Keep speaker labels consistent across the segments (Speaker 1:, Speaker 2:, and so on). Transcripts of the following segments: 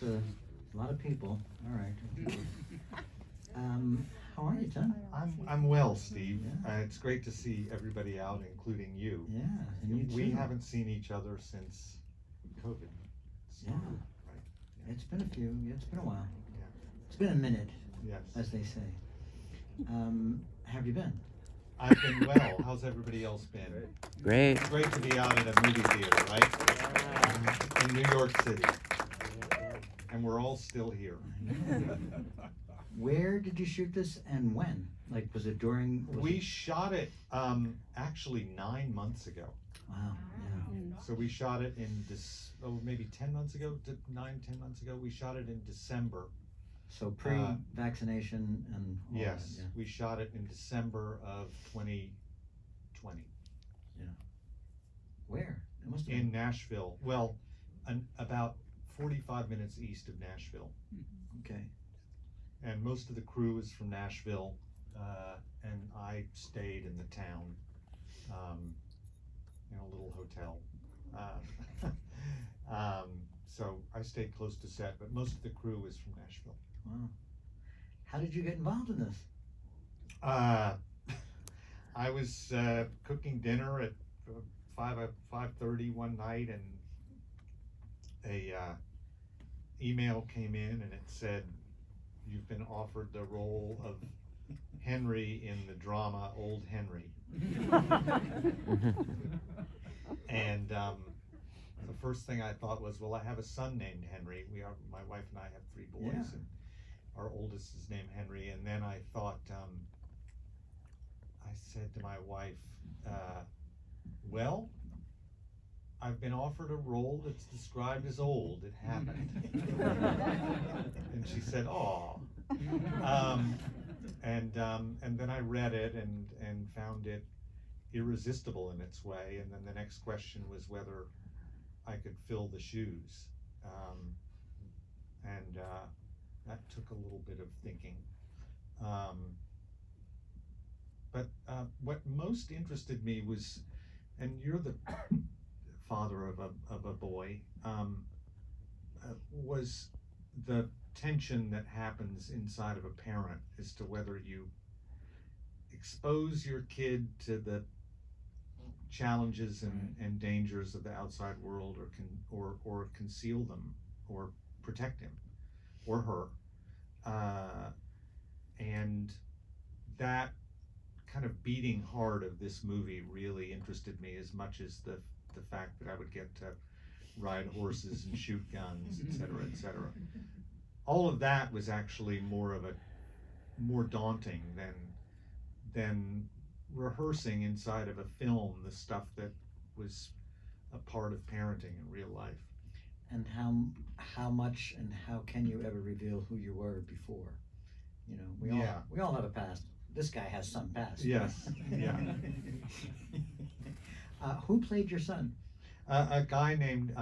Speaker 1: a lot of people. All right. How are you, Tim?
Speaker 2: I'm well, Steve.
Speaker 1: Yeah.
Speaker 2: It's great to see everybody out, including you.
Speaker 1: Yeah, and you
Speaker 2: We
Speaker 1: too.
Speaker 2: haven't seen each other since COVID.
Speaker 1: Yeah.
Speaker 2: Right. Yeah.
Speaker 1: It's been a while.
Speaker 2: Yeah.
Speaker 1: It's been a minute,
Speaker 2: Yes.
Speaker 1: as they say. How have you been?
Speaker 2: I've been well. How's everybody else been?
Speaker 3: Great.
Speaker 2: It's great to be out at a movie theater, right? In New York City. And we're all still here.
Speaker 1: Where did you shoot this and when? Like, was it during?
Speaker 2: We shot it actually 9 months ago.
Speaker 1: Wow. Yeah.
Speaker 2: So we shot it in maybe 10 months ago, 10 months ago. We shot it in December.
Speaker 1: So pre-vaccination and all
Speaker 2: Yes,
Speaker 1: that, yeah.
Speaker 2: we shot it in December of 2020
Speaker 1: Where? It must have
Speaker 2: in
Speaker 1: been.
Speaker 2: Nashville. Well, about 45 minutes east of Nashville.
Speaker 1: Okay.
Speaker 2: And most of the crew is from Nashville, and I stayed in the town, in a little hotel. So I stayed close to set, but most of the crew is from Nashville.
Speaker 1: Wow. How did you get involved in this?
Speaker 2: I was cooking dinner at 5:30 one night, and a email came in, and it said, "You've been offered the role of Henry in the drama Old Henry." And the first thing I thought was, well, I have a son named Henry. My wife and I have 3 boys,
Speaker 1: Yeah.
Speaker 2: and our oldest is named Henry. And then I thought, I said to my wife, well, I've been offered a role that's described as old. It happened. And she said, "Aw." And then I read it and found it irresistible in its way. And then the next question was whether I could fill the shoes. And that took a little bit of thinking. But what most interested me was, and you're the father of a boy, was the tension that happens inside of a parent as to whether you expose your kid to the challenges and dangers of the outside world, or conceal them, or protect him or her, and that kind of beating heart of this movie really interested me as much as the fact that I would get to ride horses and shoot guns, et cetera, et cetera. All of that was actually more daunting than rehearsing inside of a film the stuff that was a part of parenting in real life.
Speaker 1: And how much and how can you ever reveal who you were before? You know, we all have a past. This guy has some past.
Speaker 2: Yes, yeah.
Speaker 1: Who played your son?
Speaker 2: A guy named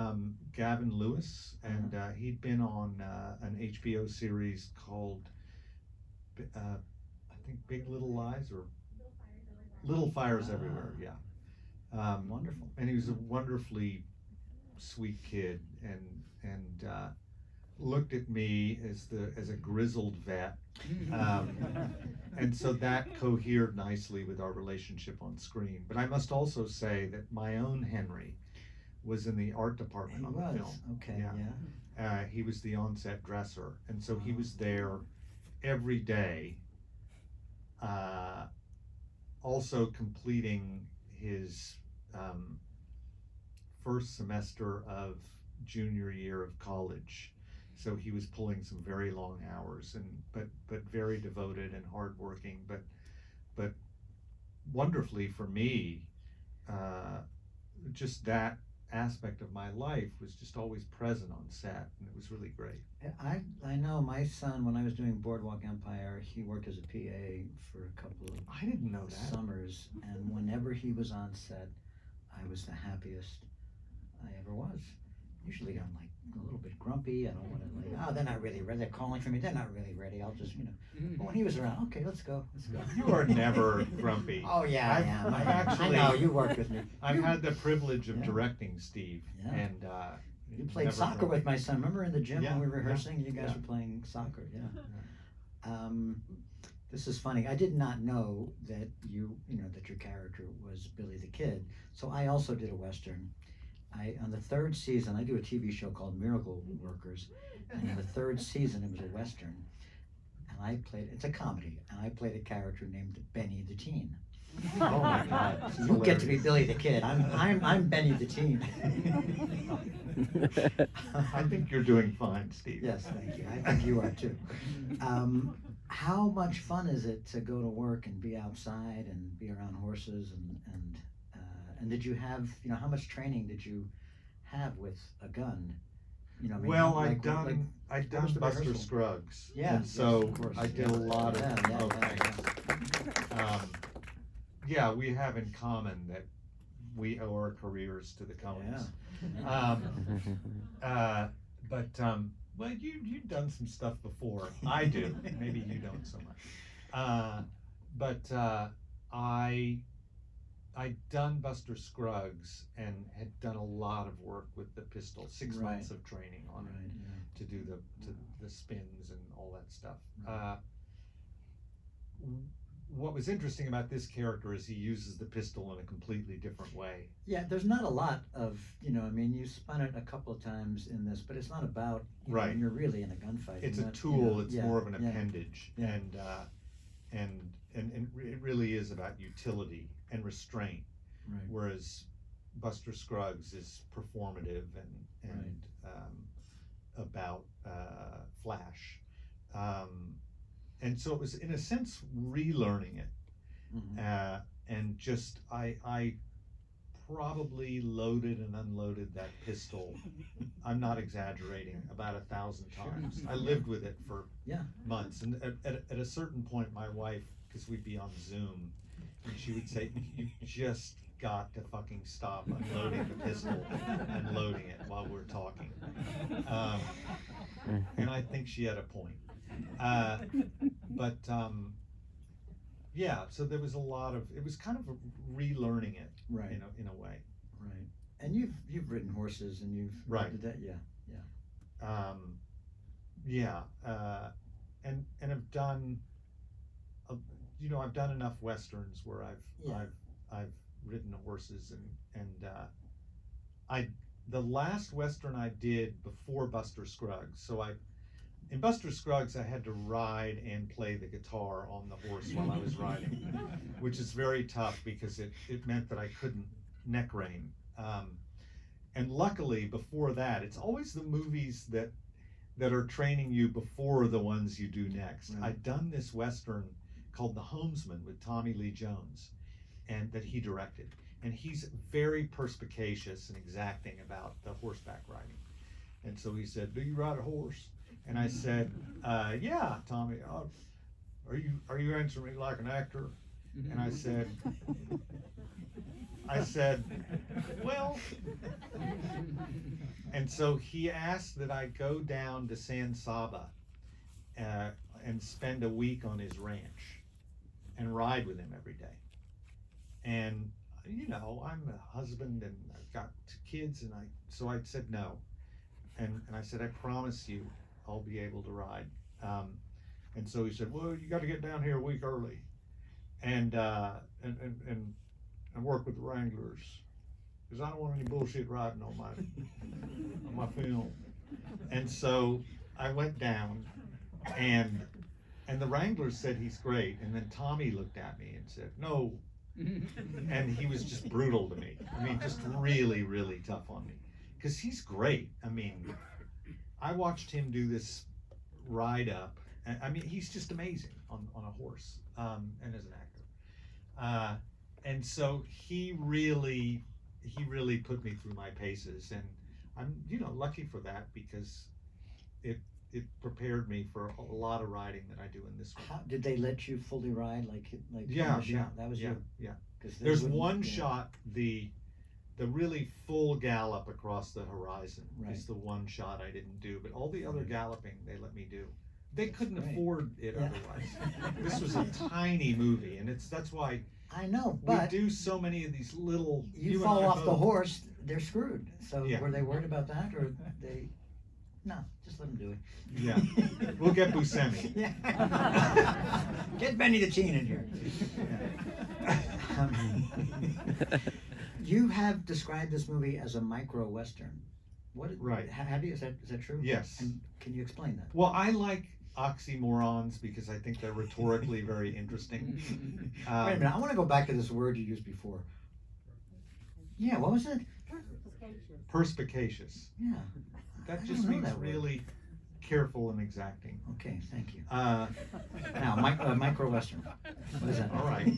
Speaker 2: Gavin Lewis, and he'd been on an HBO series called, I think, Big Little Lies, or Little Fires Everywhere. Yeah.
Speaker 1: Wonderful.
Speaker 2: And he was a wonderfully sweet kid, and looked at me as a grizzled vet, and so that cohered nicely with our relationship on screen. But I must also say that my own Henry was in the art department on the film.
Speaker 1: Okay, yeah.
Speaker 2: He was the on-set dresser, and so he was there every day, also completing his first semester of junior year of college. So he was pulling some very long hours, but very devoted and hardworking, but wonderfully for me, just that aspect of my life was just always present on set, and it was really great.
Speaker 1: I know my son, when I was doing Boardwalk Empire, he worked as a PA for a couple of
Speaker 2: I didn't know that.
Speaker 1: summers, and whenever he was on set, I was the happiest I ever was. Usually I'm like a little bit grumpy. I don't want to they're not really ready. They're calling for me. They're not really ready. I'll just, But when he was around, okay, let's go.
Speaker 2: You are never grumpy.
Speaker 1: Oh yeah,
Speaker 2: I've actually,
Speaker 1: I know, you worked with me.
Speaker 2: I've had the privilege of
Speaker 1: Yeah.
Speaker 2: directing Steve,
Speaker 1: Yeah.
Speaker 2: and
Speaker 1: You played
Speaker 2: never
Speaker 1: soccer
Speaker 2: know.
Speaker 1: with my son. Remember in the gym
Speaker 2: Yeah,
Speaker 1: when we were
Speaker 2: yeah,
Speaker 1: rehearsing? You guys
Speaker 2: yeah.
Speaker 1: were playing soccer. Yeah. This is funny. I did not know that that your character was Billy the Kid. So I also did a Western. On the third season, I do a TV show called Miracle Workers, and in the third season, it was a Western, and it's a comedy, and I played a character named Benny the Teen.
Speaker 2: Oh my God!
Speaker 1: So you get to be Billy the Kid. I'm Benny the Teen.
Speaker 2: I think you're doing fine, Steve.
Speaker 1: Yes, thank you. I think you are too. How much fun is it to go to work and be outside and be around horses and did you have how much training did you have with a gun?
Speaker 2: Well,
Speaker 1: I'd
Speaker 2: I'd done Buster
Speaker 1: rehearsal?
Speaker 2: Scruggs.
Speaker 1: Yeah,
Speaker 2: And so
Speaker 1: yes, of course.
Speaker 2: I did a lot of
Speaker 1: Yeah.
Speaker 2: yeah, we have in common that we owe our careers to the Coens. Well, you've done some stuff before. I do. Maybe you don't so much. I'd done Buster Scruggs and had done a lot of work with the pistol. 6
Speaker 1: Right.
Speaker 2: months of training on it to do the spins and all that stuff. What was interesting about this character is he uses the pistol in a completely different way.
Speaker 1: Yeah, there's not a lot of, you spun it a couple of times in this, but it's not about,
Speaker 2: Right.
Speaker 1: when you're really in a gunfight.
Speaker 2: It's a
Speaker 1: not,
Speaker 2: tool. It's
Speaker 1: yeah,
Speaker 2: more of an
Speaker 1: yeah.
Speaker 2: appendage,
Speaker 1: Yeah.
Speaker 2: and it really is about utility and restraint.
Speaker 1: Right.
Speaker 2: Whereas Buster Scruggs is performative and about flash, and so it was in a sense relearning it,
Speaker 1: Mhm.
Speaker 2: and just I probably loaded and unloaded that pistol. I'm not exaggerating, about 1,000 times. I lived with it for
Speaker 1: Yeah.
Speaker 2: months, and at a certain point, my wife, because we'd be on Zoom, and she would say, "You just got to fucking stop unloading the pistol and loading it while we're talking," and I think she had a point. Yeah, so there was a lot of, it was kind of relearning it,
Speaker 1: Right.
Speaker 2: in a way.
Speaker 1: Right. And you've ridden horses and you've
Speaker 2: Right.
Speaker 1: did that, yeah.
Speaker 2: And I've done, I've done enough westerns where
Speaker 1: Yeah.
Speaker 2: I've ridden horses and the last western I did before Buster Scruggs. So in Buster Scruggs I had to ride and play the guitar on the horse while I was riding, which is very tough because it meant that I couldn't neck rein. And luckily before that, it's always the movies that are training you before the ones you do next.
Speaker 1: Right.
Speaker 2: I'd done this western called The Homesman with Tommy Lee Jones, and that he directed. And he's very perspicacious and exacting about the horseback riding. And so he said, "Do you ride a horse?" And I said, "Yeah, Tommy. Are you answering me like an actor?" And I said, "Well." And so he asked that I go down to San Saba and spend a week on his ranch and ride with him every day. And I'm a husband and I've got 2 kids, and so I said no. And I said, "I promise you I'll be able to ride." And so he said, "Well, you got to get down here a week early and work with the Wranglers, because I don't want any bullshit riding on my film." And so I went down, and the Wranglers said he's great, and then Tommy looked at me and said, "No." And he was just brutal to me. I mean, just really, really tough on me, because he's great. I mean, I watched him do this ride up. I mean, he's just amazing on a horse, and as an actor. And so he really put me through my paces, and I'm lucky for that, because it prepared me for a lot of riding that I do in this one.
Speaker 1: How did they let you fully ride like
Speaker 2: Yeah,
Speaker 1: in the shot? That was
Speaker 2: yeah,
Speaker 1: you.
Speaker 2: yeah.
Speaker 1: 'Cause they
Speaker 2: There's
Speaker 1: wouldn't-
Speaker 2: one
Speaker 1: yeah.
Speaker 2: shot, the really full gallop across the horizon
Speaker 1: Right.
Speaker 2: is the one shot I didn't do, but all the other
Speaker 1: Right.
Speaker 2: galloping they let me do. They couldn't
Speaker 1: great.
Speaker 2: afford it
Speaker 1: Yeah.
Speaker 2: otherwise. This was a tiny movie, and that's why
Speaker 1: I know,
Speaker 2: we
Speaker 1: but
Speaker 2: do so many of these little.
Speaker 1: you
Speaker 2: and
Speaker 1: fall
Speaker 2: I
Speaker 1: off the
Speaker 2: both-
Speaker 1: horse they're screwed. So
Speaker 2: Yeah.
Speaker 1: were they worried about that, or they? No, just let them do it.
Speaker 2: Yeah. We'll get Buscemi.
Speaker 1: Yeah. Get Benny the Teen in here. You have described this movie as a micro-western.
Speaker 2: Right.
Speaker 1: Have you? Is that true?
Speaker 2: Yes.
Speaker 1: And can you explain that?
Speaker 2: Well, I like oxymorons because I think they're rhetorically very interesting.
Speaker 1: Wait a minute, I want to go back to this word you used before. Yeah, what was it?
Speaker 2: Perspicacious.
Speaker 1: Yeah.
Speaker 2: That
Speaker 1: I
Speaker 2: just
Speaker 1: don't know
Speaker 2: means
Speaker 1: that word.
Speaker 2: really careful and exacting.
Speaker 1: Okay, thank you.
Speaker 2: Now,
Speaker 1: Micro-western. What is that?
Speaker 2: All right.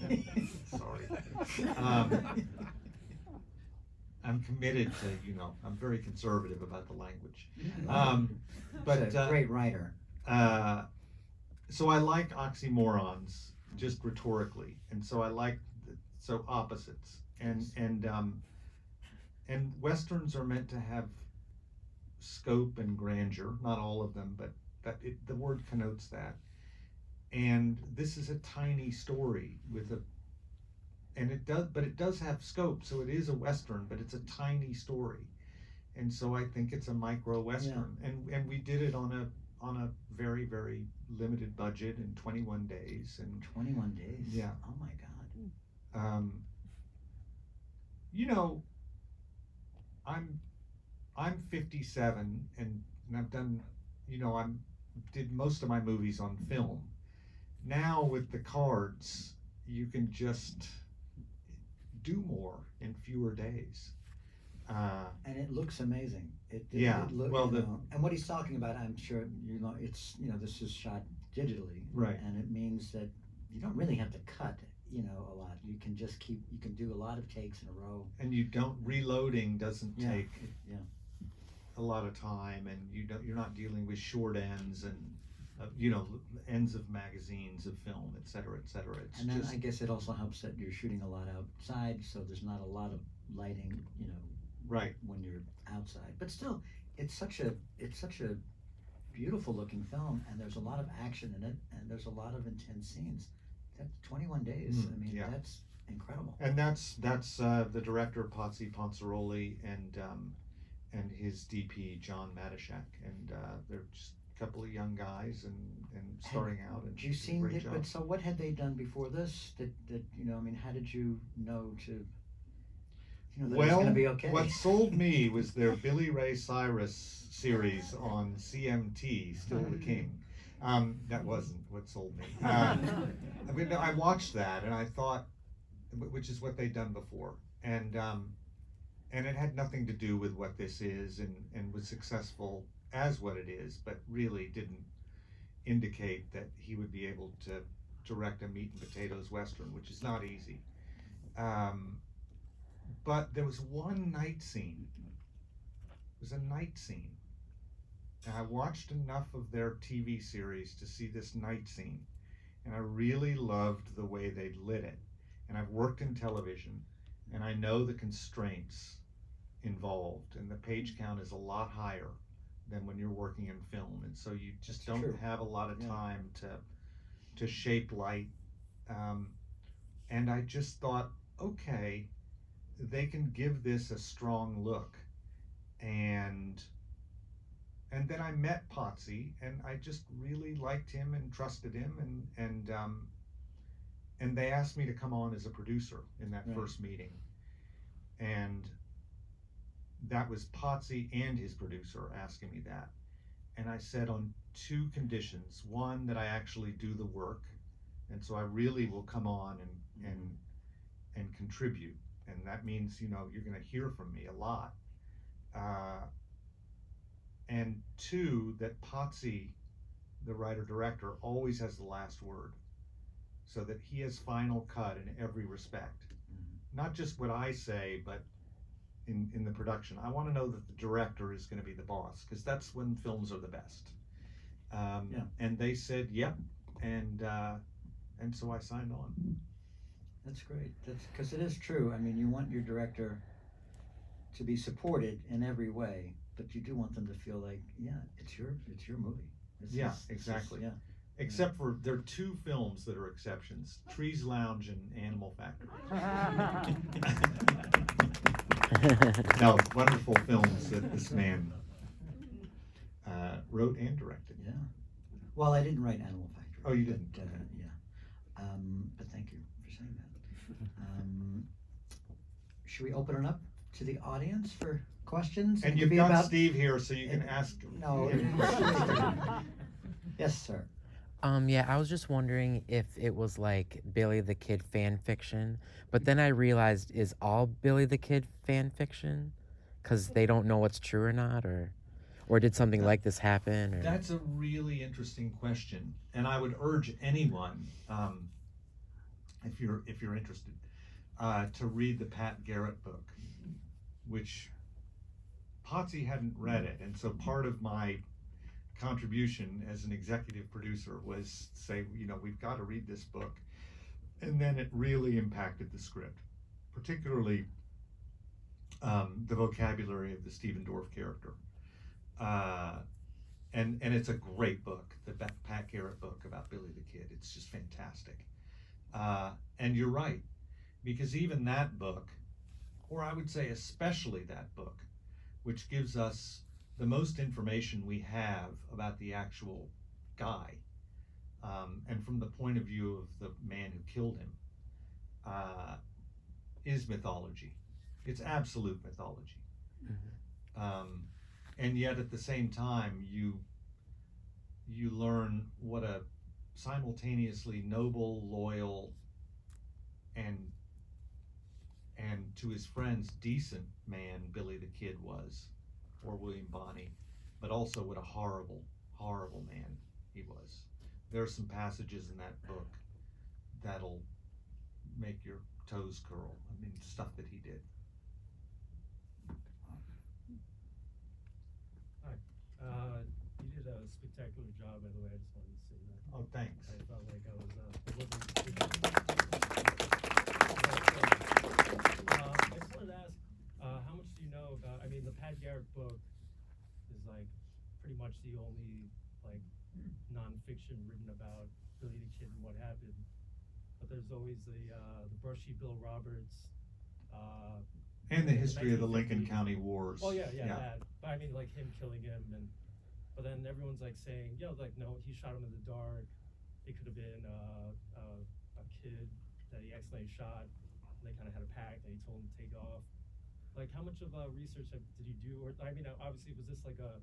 Speaker 2: Sorry. I'm committed to, I'm very conservative about the language. But
Speaker 1: He's a great writer.
Speaker 2: so I like oxymorons just rhetorically, and so I like opposites, and westerns are meant to have scope and grandeur. Not all of them, but the word connotes that. And this is a tiny story but it does have scope. So it is a western, but it's a tiny story, and so I think it's a micro western. Yeah. And we did it on a very, very limited budget in 21 days. And
Speaker 1: 21 days.
Speaker 2: Yeah.
Speaker 1: Oh my God.
Speaker 2: I'm 57, and I've done, did most of my movies on film. Now with the cards, you can just do more in fewer days.
Speaker 1: And it looks amazing.
Speaker 2: Yeah.
Speaker 1: And what he's talking about, I'm sure it's this is shot digitally,
Speaker 2: right?
Speaker 1: And it means that you don't really have to cut, a lot. You can just you can do a lot of takes in a row.
Speaker 2: And reloading doesn't take
Speaker 1: Yeah.
Speaker 2: a lot of time, and you're not dealing with short ends and ends of magazines of film, et cetera, et cetera.
Speaker 1: And then I guess it also helps that you're shooting a lot outside, so there's not a lot of lighting,
Speaker 2: right,
Speaker 1: when you're outside. But still, it's such a beautiful looking film, and there's a lot of action in it, and there's a lot of intense scenes. That's 21 days. I mean,
Speaker 2: yeah.
Speaker 1: That's incredible.
Speaker 2: And that's the director Potsy Ponciroli and his DP John Matishak, and they're just a couple of young guys and starting out. And
Speaker 1: you seen it?
Speaker 2: Job.
Speaker 1: But so what had they done before this? That I mean, how did you know to? That it was going to be okay.
Speaker 2: What sold me was their Billy Ray Cyrus series on CMT, Still the King. That wasn't what sold me. I watched that and I thought, which is what they'd done before, and it had nothing to do with what this is, and was successful as what it is, but really didn't indicate that he would be able to direct a meat and potatoes western, which is not easy. But there was one night scene. It was a night scene. And I watched enough of their TV series to see this night scene, and I really loved the way they lit it. And I've worked in television, and I know the constraints involved, and the page count is a lot higher than when you're working in film, and so you just don't have a lot of time to shape light. And I just thought, okay, they can give this a strong look, and then I met Potsy, and I just really liked him and trusted him, and they asked me to come on as a producer in that first meeting, and that was Potsy and his producer asking me that, and I said on two conditions: one, that I actually do the work, and so I really will come on and contribute, and that means you're going to hear from me a lot. And two, that Potsy, the writer-director, always has the last word, so that he has final cut in every respect. Not just what I say, but in the production. I want to know that the director is going to be the boss, because that's when films are the best. And they said, yep, and so I signed on.
Speaker 1: That's great. That's because it is true. I mean, you want your director to be supported in every way, but you do want them to feel like, it's your movie.
Speaker 2: Exactly.
Speaker 1: Yeah.
Speaker 2: Except for there are two films that are exceptions: Trees Lounge and Animal Factory. No, wonderful films that this man wrote and directed.
Speaker 1: Yeah. Well, I didn't write Animal Factory.
Speaker 2: Oh, you didn't?
Speaker 1: But,
Speaker 2: Okay.
Speaker 1: yeah. But thank you for saying that. Should we open it up to the audience for questions?
Speaker 2: And
Speaker 1: It could
Speaker 2: you've
Speaker 1: be
Speaker 2: got
Speaker 1: about-
Speaker 2: Steve here, so you can ask.
Speaker 1: No. Yes, sir.
Speaker 3: Yeah, I was just wondering if it was like Billy the Kid fan fiction, but then I realized, is all Billy the Kid fan fiction? Because they don't know what's true or not, or did something like this happen? Or...
Speaker 2: That's a really interesting question, and I would urge anyone, if you're interested, to read the Pat Garrett book, which Potsy hadn't read it, and so part of my contribution as an executive producer was say, we've got to read this book, and then it really impacted the script, particularly the vocabulary of the Stephen Dorff character. And it's a great book, the Pat Garrett book about Billy the Kid. It's just fantastic. And you're right, because even that book, or I would say especially that book, which gives us the most information we have about the actual guy, and from the point of view of the man who killed him, is mythology. It's absolute mythology. And yet at the same time, you learn what a simultaneously noble, loyal, and to his friends decent man Billy the Kid was, or William Bonney, but also what a horrible, horrible man he was. There are some passages in that book that'll make your toes curl. I mean, stuff that he did.
Speaker 4: You did a spectacular job, by the way. I just wanted to say that.
Speaker 2: Oh, thanks.
Speaker 4: I felt like I was, I just wanted to ask, how much do you know about, I mean, the Pat Garrett book is like pretty much the only like nonfiction written about Billy the Kid and what happened. But there's always the Brushy Bill Roberts,
Speaker 2: And the history of the Lincoln
Speaker 4: 1950s.
Speaker 2: County Wars.
Speaker 4: Oh yeah, that. But I mean, like him killing him, but then everyone's like saying, like no, he shot him in the dark. It could have been a kid that he accidentally shot. And they kind of had a pact, and he told him to take off. Like, how much of research did you do? Or I mean, obviously, was this like a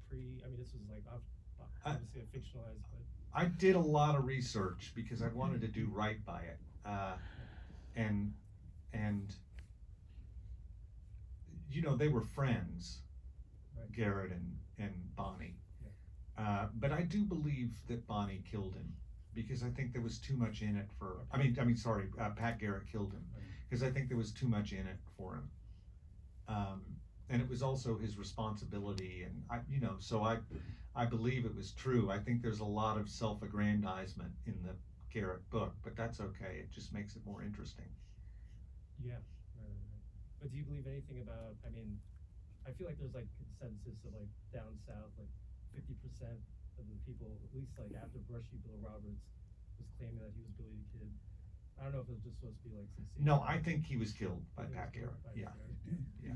Speaker 4: pre? I mean, this was like obviously a fictionalized, but.
Speaker 2: I did a lot of research because I wanted to do right by it, and they were friends,
Speaker 4: Right.
Speaker 2: Garrett and Bonnie. But I do believe that Bonnie killed him because I think there was too much in it for. Pat Garrett killed him because I think there was too much in it for him, and it was also his responsibility. And I believe it was true. I think there's a lot of self-aggrandizement in the Garrett book, but that's okay. It just makes it more interesting.
Speaker 4: Yeah, right. But do you believe anything about? I mean, I feel like there's like consensus of like down south, like 50% of the people, at least like after Brushy Bill Roberts, was claiming that he was Billy the Kid. I don't know if it was just supposed to be like sincere.
Speaker 2: No, I think he was killed by Pat Garrett. Yeah.
Speaker 4: Okay.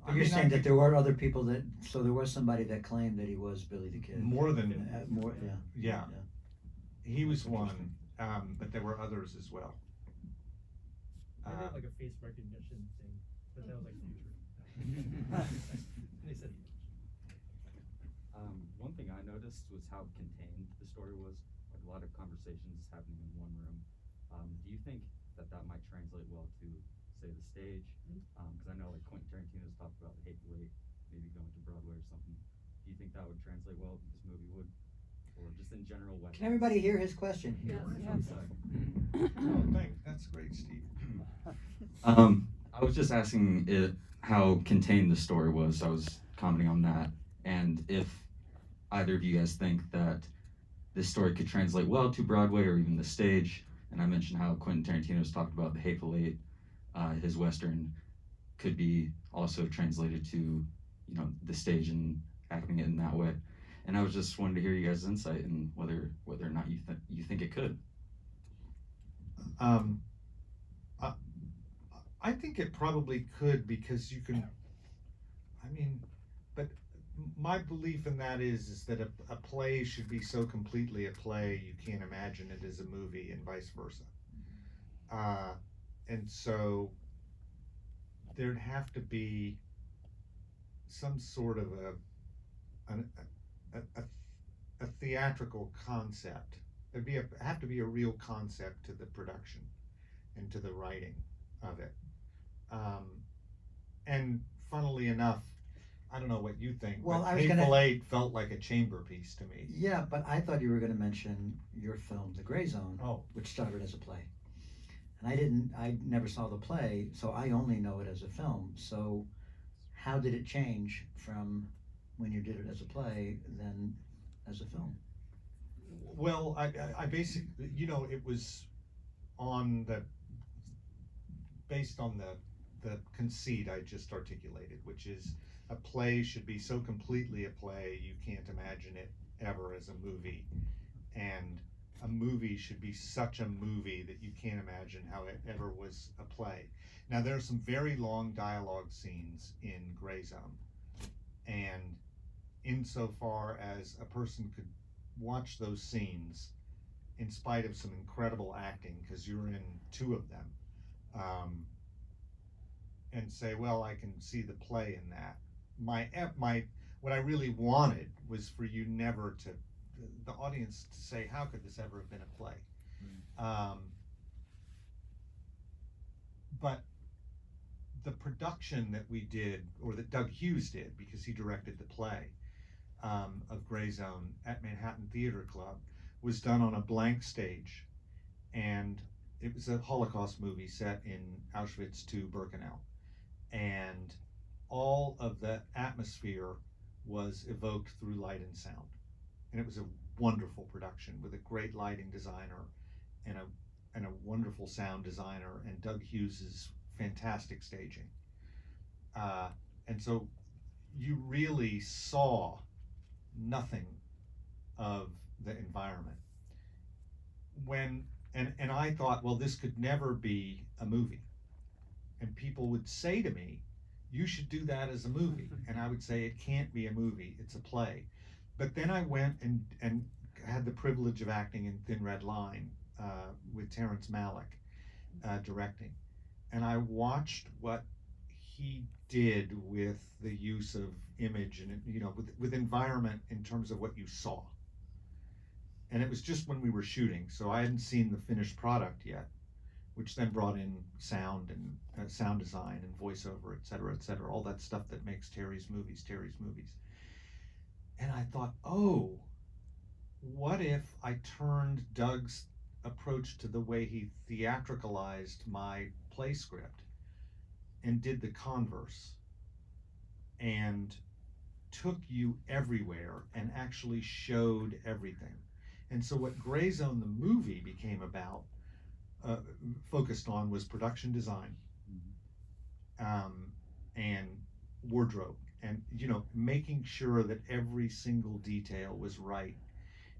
Speaker 1: But you're saying that there were other people so there was somebody that claimed that he was Billy the Kid.
Speaker 2: More than
Speaker 1: Yeah.
Speaker 2: He was one, but there were others as well.
Speaker 4: They had like a face recognition thing, but that was like future. They said.
Speaker 5: One thing I noticed was how contained the story was. Like a lot of conversations happening in one room. Do you think that might translate well to, say, the stage? Because I know like Quentin Tarantino's talked about The Hateful Eight, maybe going to Broadway or something. Do you think that would translate well? This movie would, or just in general?
Speaker 1: Can everybody hear his question?
Speaker 6: Yes.
Speaker 2: Oh, thanks. That's great, Steve.
Speaker 5: I was just asking how contained the story was. I was commenting on that, and if either of you guys think that this story could translate well to Broadway or even the stage. And I mentioned how Quentin Tarantino's talked about The Hateful Eight, his Western could be also translated to, the stage and acting it in that way. And I was just wanted to hear you guys' insight and whether or not you think it could.
Speaker 2: I I think it probably could, because you can, I mean, but my belief in that is that a play should be so completely a play you can't imagine it as a movie, and vice versa. And so there'd have to be some sort of a theatrical concept. Have to be a real concept to the production and to the writing of it. And funnily enough, I don't know what you think,
Speaker 1: Well,
Speaker 2: but
Speaker 1: I was
Speaker 2: Hateful
Speaker 1: gonna-
Speaker 2: Eight felt like a chamber piece to me.
Speaker 1: Yeah, but I thought you were going to mention your film, The Gray Zone,
Speaker 2: Oh,
Speaker 1: which started as a play. And I never saw the play, so I only know it as a film. So how did it change from when you did it as a play than as a film?
Speaker 2: well, I basically, it was based on the conceit I just articulated, which is a play should be so completely a play you can't imagine it ever as a movie, and a movie should be such a movie that you can't imagine how it ever was a play. Now, there are some very long dialogue scenes in Gray Zone, and insofar as a person could watch those scenes in spite of some incredible acting, because you're in two of them, and say, well, I can see the play in that. What I really wanted was for you never to, the audience to say, how could this ever have been a play? But the production that we did, or that Doug Hughes did, because he directed the play of Gray Zone at Manhattan Theater Club, was done on a blank stage, and it was a Holocaust movie set in Auschwitz to Birkenau, and all of the atmosphere was evoked through light and sound, and it was a wonderful production with a great lighting designer and a wonderful sound designer, and Doug Hughes's fantastic staging, and so you really saw nothing of the environment. And I thought, well, this could never be a movie. And people would say to me, you should do that as a movie. And I would say, it can't be a movie, it's a play. But then I went and had the privilege of acting in Thin Red Line with Terrence Malick directing. And I watched what he did with the use of image and, with environment in terms of what you saw. And it was just when we were shooting, so I hadn't seen the finished product yet, which then brought in sound and sound design and voiceover, et cetera, all that stuff that makes Terry's movies. And I thought, oh, what if I turned Doug's approach to the way he theatricalized my play script and did the converse, and took you everywhere and actually showed everything. And so what Gray Zone the movie became about, focused on, was production design, and wardrobe, and making sure that every single detail was right,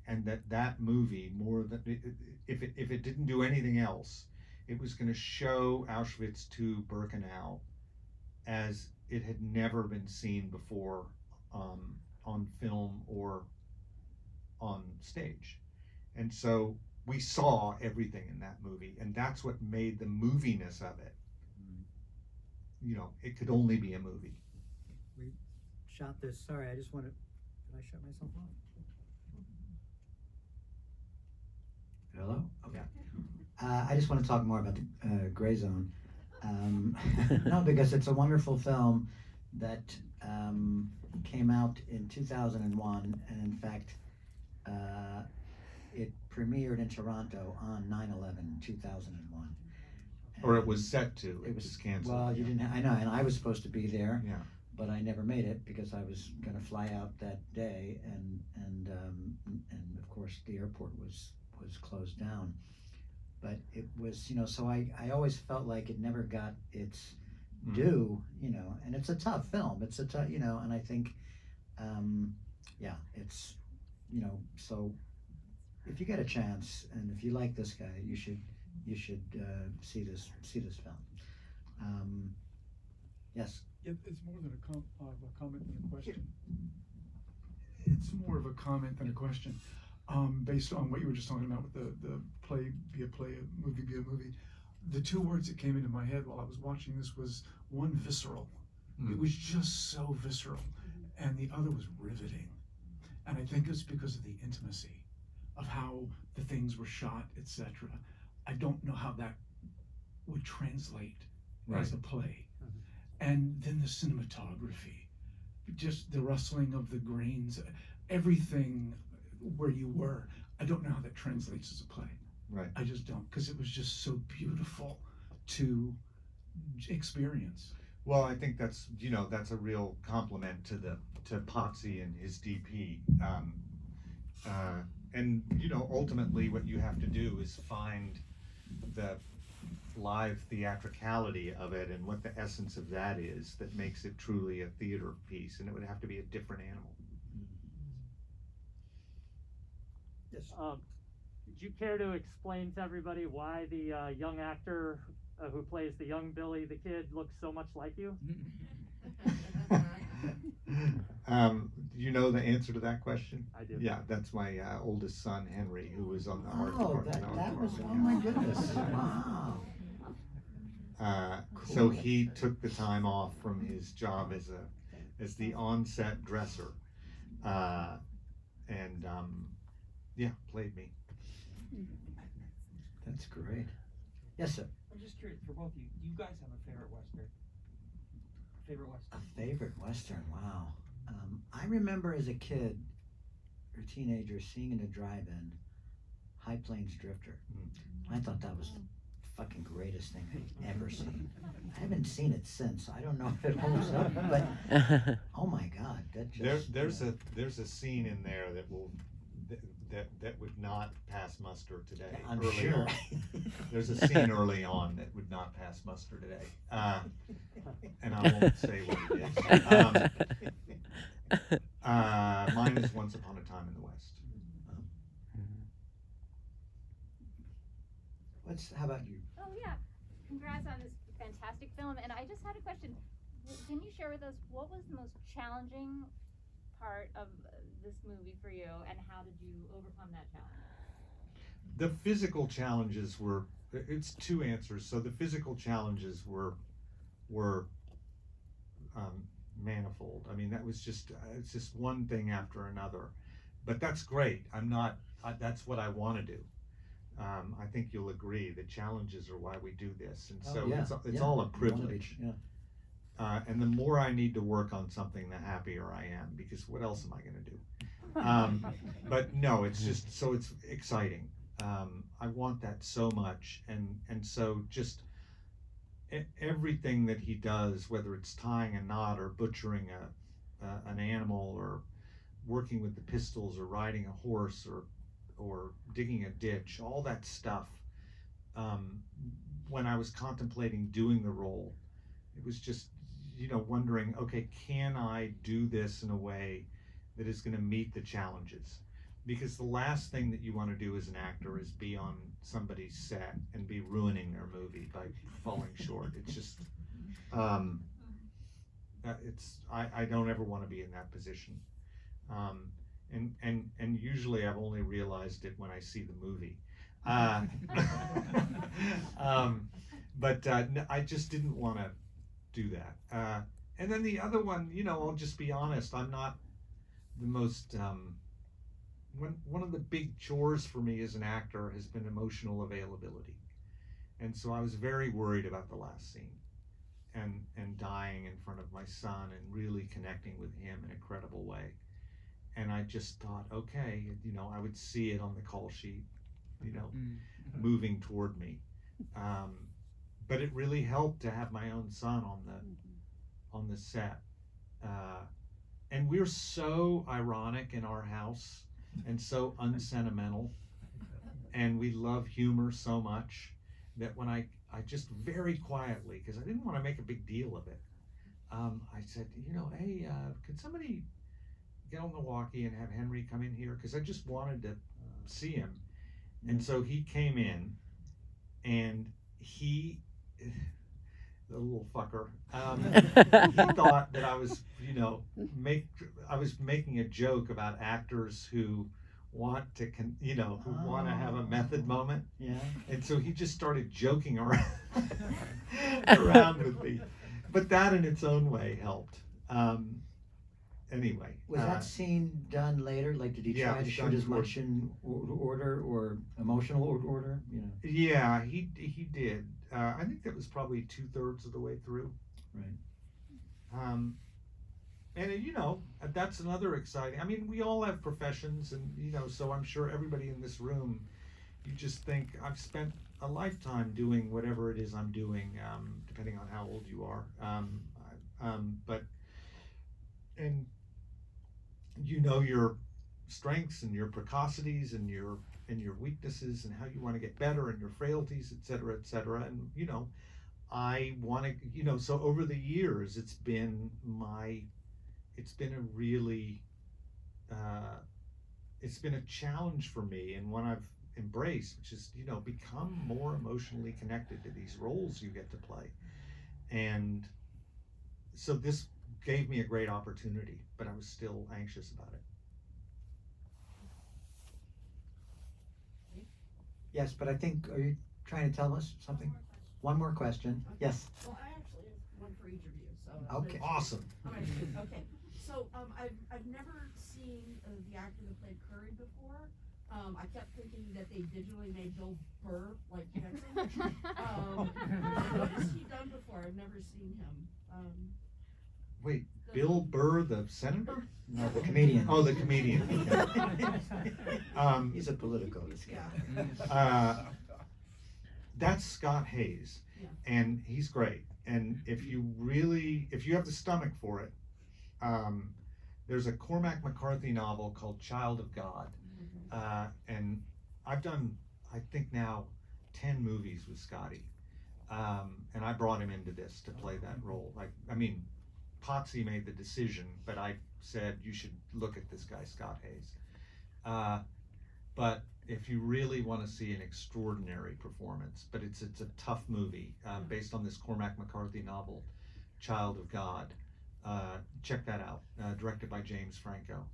Speaker 2: and that movie, more than if it didn't do anything else, it was going to show Auschwitz to Birkenau as it had never been seen before, on film or on stage. And so we saw everything in that movie, and that's what made the moviness of it. It could only be a movie.
Speaker 1: We shot this, sorry, I just want to, did I shut myself off? Hello? Okay. I just want to talk more about the Gray Zone. No, because it's a wonderful film that came out in 2001, and in fact, it premiered in Toronto on 9/11, 2001.
Speaker 2: Or it was set to. It was
Speaker 1: was
Speaker 2: canceled.
Speaker 1: Well, you didn't. I know, and I was supposed to be there.
Speaker 2: Yeah.
Speaker 1: But I never made it because I was going to fly out that day, and of course the airport was closed down. But it was, so I always felt like it never got its due, and it's a tough film. It's a tough, and I think, it's, so if you get a chance and if you like this guy, you should see this film. Yes.
Speaker 6: It's more than a comment than a question. It's more of a comment than a question. Based on what you were just talking about with the play be a play, a movie be a movie. The two words that came into my head while I was watching this was one, visceral. It was just so visceral, and the other was riveting. And I think it's because of the intimacy of how the things were shot, etc. I don't know how that would translate as a play. And then the cinematography, just the rustling of the grains, everything where you were. I don't know how that translates as a play.
Speaker 2: Right.
Speaker 6: I just don't, because it was just so beautiful to experience.
Speaker 2: Well, I think that's that's a real compliment to Potsy and his DP. And ultimately what you have to do is find the live theatricality of it and what the essence of that is that makes it truly a theater piece, and it would have to be a different animal.
Speaker 1: Yes.
Speaker 7: Would you care to explain to everybody why the young actor who plays the young Billy the Kid looks so much like you?
Speaker 2: You know the answer to that question?
Speaker 7: I do.
Speaker 2: Yeah, that's my oldest son, Henry, who was on the art
Speaker 1: Oh,
Speaker 2: department.
Speaker 1: that was, oh my goodness, wow.
Speaker 2: So he took the time off from his job as the on-set dresser, and played me.
Speaker 1: That's great. Yes, sir.
Speaker 8: I'm just curious, for both of you, do you guys have a favorite Western? Favorite Western?
Speaker 1: A favorite Western, wow. I remember as a kid or teenager seeing in a drive-in High Plains Drifter. I thought that was the fucking greatest thing I've ever seen. I haven't seen it since. I don't know if it holds up, but oh my God, that just
Speaker 2: There's a scene in there that will that would not pass muster today.
Speaker 1: I'm
Speaker 2: early
Speaker 1: sure.
Speaker 2: on. There's a scene early on that would not pass muster today, and I won't say what it is. Mine is Once Upon a Time in the West.
Speaker 1: How about you?
Speaker 9: Oh yeah, congrats on this fantastic film. And I just had a question. Can you share with us what was the most challenging part of this movie for you, and how did you overcome that challenge?
Speaker 2: The physical challenges were, it's two answers. So the physical challenges were manifold. I mean, that was just, it's just one thing after another. But that's great. That's what I want to do. I think you'll agree the challenges are why we do this. And so it's all a privilege. And the more I need to work on something, the happier I am, because what else am I going to do? But no, it's just, so it's exciting. I want that so much. And so just everything that he does, whether it's tying a knot or butchering an animal or working with the pistols or riding a horse or digging a ditch, all that stuff, when I was contemplating doing the role, it was just, wondering, okay, can I do this in a way that is going to meet the challenges? Because the last thing that you want to do as an actor is be on somebody's set and be ruining their movie by falling short. It's just, I don't ever want to be in that position. And usually I've only realized it when I see the movie. But I just didn't want to do that. And then the other one, I'll just be honest, I'm not the most, one of the big chores for me as an actor has been emotional availability. And so I was very worried about the last scene and dying in front of my son and really connecting with him in a credible way. And I just thought, okay, I would see it on the call sheet, moving toward me. But it really helped to have my own son on the set. And we're so ironic in our house and so unsentimental, and we love humor so much that when I just very quietly, because I didn't want to make a big deal of it, I said, hey, could somebody get on the walkie and have Henry come in here? Because I just wanted to see him. And so he came in, and the little fucker, he thought that I was, I was making a joke about actors who want to, who want to have a method moment.
Speaker 1: Yeah.
Speaker 2: And so he just started joking around, around with me. But that in its own way helped. Anyway.
Speaker 1: Was that scene done later? Like, did he
Speaker 2: Yeah,
Speaker 1: try to
Speaker 2: it's
Speaker 1: shoot
Speaker 2: done
Speaker 1: as
Speaker 2: toward-
Speaker 1: much in order or emotional order? You know.
Speaker 2: Yeah, he did. I think that was probably 2/3 of the way through.
Speaker 1: Right.
Speaker 2: And that's another exciting. I mean, we all have professions, and so I'm sure everybody in this room, you just think I've spent a lifetime doing whatever it is I'm doing, depending on how old you are. And your strengths and your precocities and your weaknesses and how you want to get better and your frailties, et cetera, and I want to, so over the years it's been a really it's been a challenge for me, and one I've embraced, which is become more emotionally connected to these roles you get to play. And so this gave me a great opportunity, but I was still anxious about it.
Speaker 1: Yes, but I think, are you trying to tell us something? One more question. Yes.
Speaker 10: Well, I actually have one for each of you, so.
Speaker 1: Okay.
Speaker 2: Awesome.
Speaker 10: Okay, so, I've never seen the actor that played Curry before. I kept thinking that they digitally made Bill Burr like Jackson. What has he done before? I've never seen him.
Speaker 2: Wait, Bill Burr, the senator?
Speaker 1: No, the comedian.
Speaker 2: Oh, the comedian. Okay.
Speaker 1: He's a politico, this guy.
Speaker 2: That's Scott Haze,
Speaker 10: Yeah.
Speaker 2: and he's great. And if you have the stomach for it, there's a Cormac McCarthy novel called Child of God, and I've done, I think now, 10 movies with Scotty, and I brought him into this to play that role. Potsy made the decision, but I said you should look at this guy, Scott Haze. But if you really want to see an extraordinary performance, but it's a tough movie based on this Cormac McCarthy novel, Child of God. Check that out. Directed by James Franco.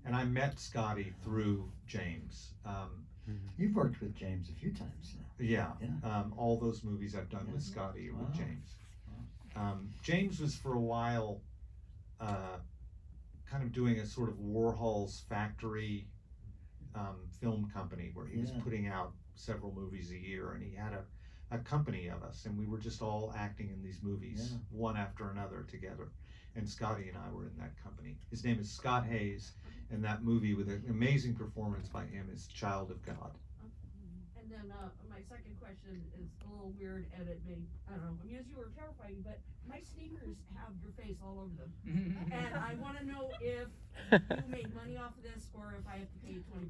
Speaker 2: And I met Scotty through James.
Speaker 1: You've worked with James a few times now.
Speaker 2: Yeah.
Speaker 1: Yeah.
Speaker 2: All those movies I've done with Scotty or with James. James was for a while kind of doing a sort of Warhol's factory film company where he was putting out several movies a year, and he had a company of us, and we were just all acting in these movies one after another together. And Scotty and I were in that company. His name is Scott Haze, and that movie with an amazing performance by him is Child of God.
Speaker 10: And then, my second question is a little weird, and it may, I don't know, amuse you or terrify you, but my sneakers have your face all over them. And I wanna know if you made money off of this, or if I have to pay you $20.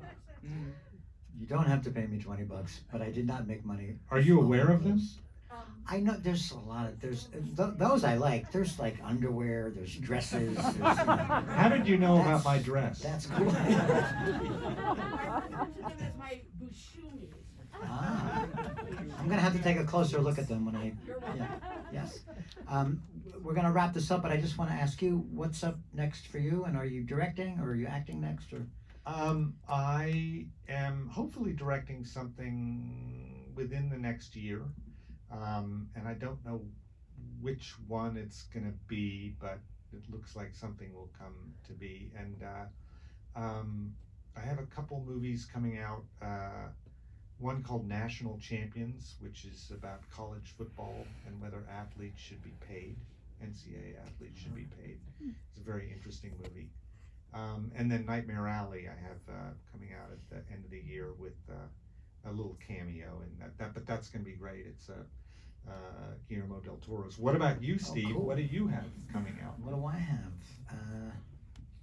Speaker 1: You don't have to pay me $20, but I did not make money.
Speaker 2: Are you aware of them?
Speaker 1: I know there's a lot of those I like. There's like underwear, there's dresses.
Speaker 2: How did you know about my dress?
Speaker 1: That's cool.
Speaker 10: I refer to them as my Buscemi.
Speaker 1: I'm gonna have to take a closer look at them when I.
Speaker 10: You're welcome.
Speaker 1: Yes. We're gonna wrap this up, but I just want to ask you, what's up next for you? And are you directing, or are you acting next, or?
Speaker 2: I am hopefully directing something within the next year, and I don't know which one it's gonna be, but it looks like something will come to be. And I have a couple movies coming out. One called National Champions, which is about college football and whether athletes should be paid. NCAA athletes should be paid. It's a very interesting movie. And then Nightmare Alley I have coming out at the end of the year with a little cameo in that, but that's going to be great. It's Guillermo del Toro's. What about you, Steve?
Speaker 1: Cool.
Speaker 2: What do you have coming out?
Speaker 1: What do I have?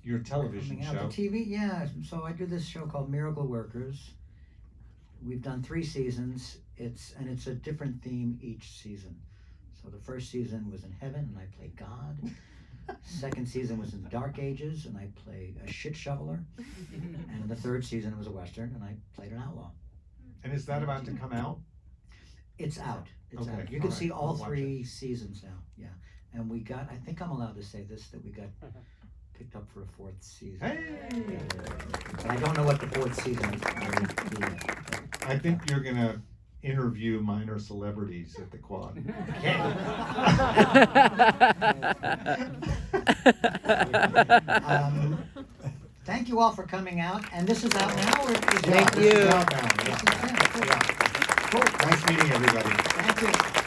Speaker 2: Your television
Speaker 1: Coming out,
Speaker 2: show.
Speaker 1: the TV, yeah. So I do this show called Miracle Workers. We've done 3 seasons. It's a different theme each season. So the first season was in heaven, and I played God. Second season was in the Dark Ages, and I played a shit shoveler. And the third season was a Western, and I played an outlaw.
Speaker 2: And is that about to come out?
Speaker 1: It's out. It's
Speaker 2: Okay,
Speaker 1: out. You can
Speaker 2: alright,
Speaker 1: see all
Speaker 2: I'll watch
Speaker 1: 3 seasons now. Yeah, and we got. I think I'm allowed to say this, that we got picked up for a 4th season.
Speaker 2: Hey!
Speaker 1: But I don't know what the 4th season is going to be yet.
Speaker 2: I think you're gonna interview minor celebrities at the quad.
Speaker 1: Thank you all for coming out, and this is out now. Or is
Speaker 3: Thank
Speaker 1: this is
Speaker 3: you.
Speaker 1: out now? This is it.
Speaker 2: Cool. Nice meeting everybody.
Speaker 1: Thank you.